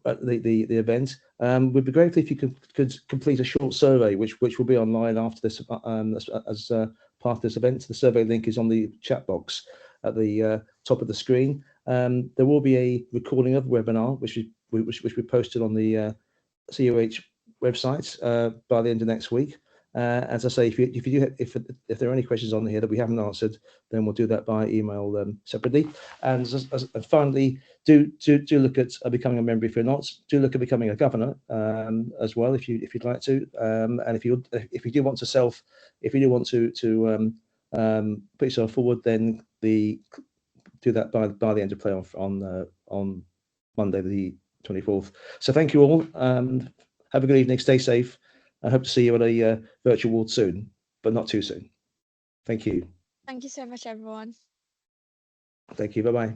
The event. We'd be grateful if you could complete a short survey, which will be online after this as part of this event. The survey link is on the chat box at the top of the screen. There will be a recording of the webinar, which we posted on the CUH website by the end of next week. As I say, if there are any questions on here that we haven't answered, then we'll do that by email separately. And finally, do look at becoming a member if you're not. Do look at becoming a governor as well if you'd like to. And if you do want to put yourself forward, then do that by the end of play on Monday the 24th. So thank you all. Have a good evening. Stay safe. I hope to see you at a virtual ward soon, but not too soon. Thank you. Thank you so much, everyone. Thank you. Bye-bye.